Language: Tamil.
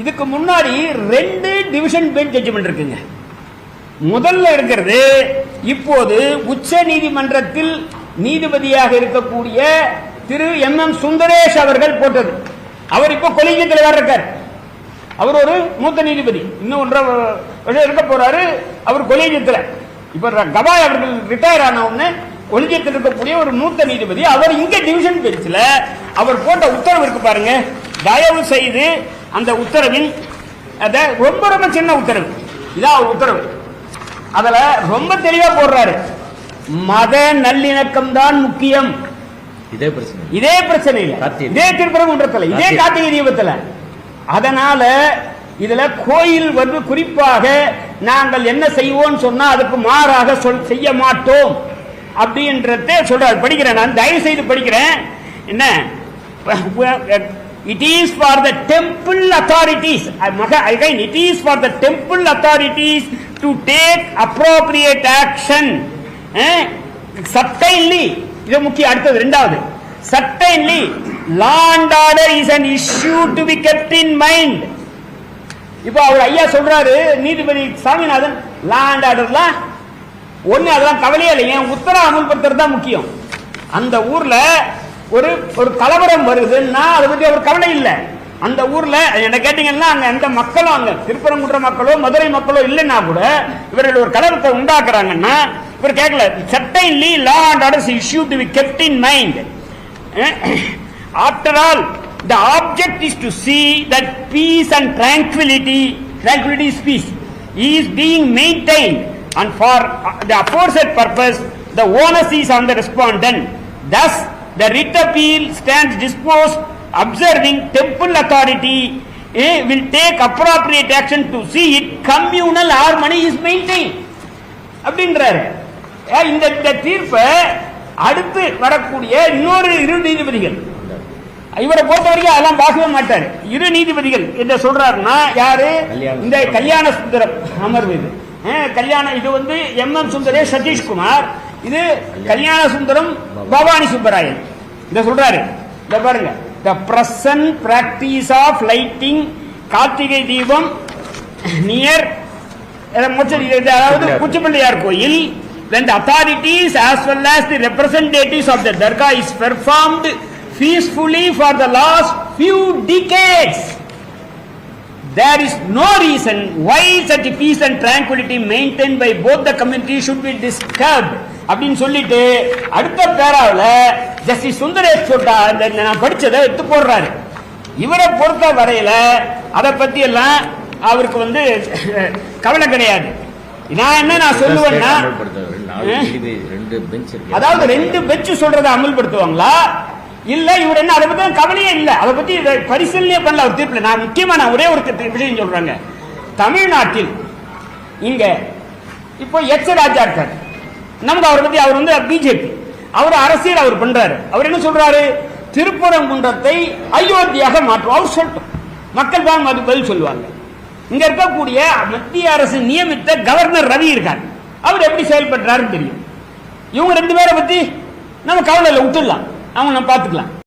இதுக்கு முன்னாடி 2 டிவிஷன் பெஞ்ச் ஜட்ஜ்மெண்ட் இருக்குங்க. முதல்ல இருக்கிறது இப்போது உச்ச நீதிமன்றத்தில் நீதிபதியாக இருக்கக்கூடிய திரு MM சுந்தரேஷ் அவர்கள் போட்டது. அவர் இப்ப கொலிஜியத்தில் வேற இருக்கார். அவர் ஒரு மூத்த நீதிபதி, இன்னும் 1.5 இருக்க போறாரு. அவர் கொலிஜியத்தில் இப்ப கவாய் அவர்கள் ரிட்டையர் ஆன உடனே கொலிஜியத்தில் இருக்கக்கூடிய ஒரு மூத்த நீதிபதி. அவர் இங்க டிவிஷன் பெஞ்சில் அவர் போட்ட உத்தரவு இருக்கு பாருங்க. தயவு செய்து அந்த உத்தரவின் ரொம்ப ரொம்ப சின்ன உத்தரவு, இதான் உத்தரவு. அதுல ரொம்ப தெளிவா போடுறாரு, மத நல்லிணக்கம் தான் முக்கியம். இதே பிரச்சனை இல்ல, இதே திருப்பரங்குன்றத்துல, இதே கார்த்திகை தீபத்துல. அதனால இதுல கோயில் வந்து குறிப்பாக நாங்கள் என்ன செய்வோம் சொன்னா அதுக்கு மாறாக செய்ய மாட்டோம் அப்படின்றத சொல்றாரு. படிக்கிறேன், நான் தயவு செய்து படிக்கிறேன். என்ன, it is for the temple authorities, again it is for the temple authorities to take appropriate action, certainly. இது முக்கிய. அடுத்தது இரண்டாவது, certainly law and order is an issue to be kept in mind. இப்போ அவர் ஐயா சொல்றாரு, நீதிபதி சாமிநாதன், லா அண்ட் ஆர்டர்லாம் ஒண்ணு, அதெல்லாம் கவலையே இல்லை, என் உத்தரவு அமல்படுத்துறது தான் முக்கியம். அந்த ஊர்ல ஒரு கலவரம் வருதுன்னா அதை பத்தி அவர் கவலை இல்லை. அந்த ஊர்ல என்ன கேட்டீங்கன்னா அங்க எந்த மக்களும், அங்க திருப்பரங்குன்ற மக்களோ மதுரை மக்களோ இல்லைன்னா கூட இவர்கள் ஒரு கலவரத்தை உண்டாக்குறாங்கன்னா இவர் கேட்கல. certainly law and order is issue to be kept in mind. After all, the object is to see that peace and tranquility is peace, is being maintained, and for the aforesaid purpose the onus is on the respondent. Thus the writ appeal stands disposed, observing temple authority will take appropriate action to see it communal harmony is maintained அப்படின்றாரு. இந்த தீர்ப்பை அடுத்து வரக்கூடிய இன்னொரு 2 நீதிபதிகள், இவரை பொறுத்த வரைக்கும் அதெல்லாம் பார்க்கவே மாட்டாரு. 2 நீதிபதிகள் என்ன சொல்றாருன்னா, யாரு, இந்த கல்யாண சுந்தரம் அமர்வு. இது கல்யாணம், இது வந்து MM சுந்தரேஷ் சதீஷ்குமார், இது கல்யாண சுந்தரம் பவானி சுப்பராயன். இத சொல்றாரு, இத பாருங்க. the present practice of lighting Karthigai Deepam near அதாவது குச்சிப்பிள்ளையார் கோயில், when the authorities as well as the representatives of the dargah is performed peacefully for the last few decades, there is no reason why such peace and tranquility maintained by both the communities should be disturbed அப்படின்னு சொல்லிட்டு அடுத்த பேராவில் ஜஸ்டிஸ் சுந்தரேஷ் சொல்றா, நான் படிச்சதை எடுத்து போடுறாரு. இவரை பொறுத்த வரையில அதை பத்தி எல்லாம் அவருக்கு வந்து கவலை கிடையாது. நான் சொல்லுவேன்னா, அதாவது 2 பெஞ்ச் சொல்றதை அமல்படுத்துவாங்களா இல்ல இவர் என்ன, அதை பத்தி கவலையே இல்ல, அதை பத்தி பரிசீலனையே பண்ணல அவர் தீர்ப்புல. நான் முக்கியமா நான் ஒரே ஒரு விஷயம் சொல்றாங்க. தமிழ்நாட்டில் இங்க இப்போ ராஜா இருக்காரு, நமக்கு அவரை பத்தி, அவர் வந்து பிஜேபி, அவர் அரசியல் அவர் பண்றாரு. அவர் என்ன சொல்றாரு, திருப்பரங்குன்றத்தை அயோத்தியாக மாற்றும் அவர் சொல்லட்டும், மக்கள் தான் அது பதில் சொல்லுவாங்க. இங்க இருக்கக்கூடிய மத்திய அரசு நியமித்த கவர்னர் ரவி இருக்கார், அவர் எப்படி செயல்படுறாருன்னு தெரியும். இவங்க 2 பேரை பத்தி நம்ம கவலையில விட்டுடலாம், அவங்க நம்ம பார்த்துக்கலாம்.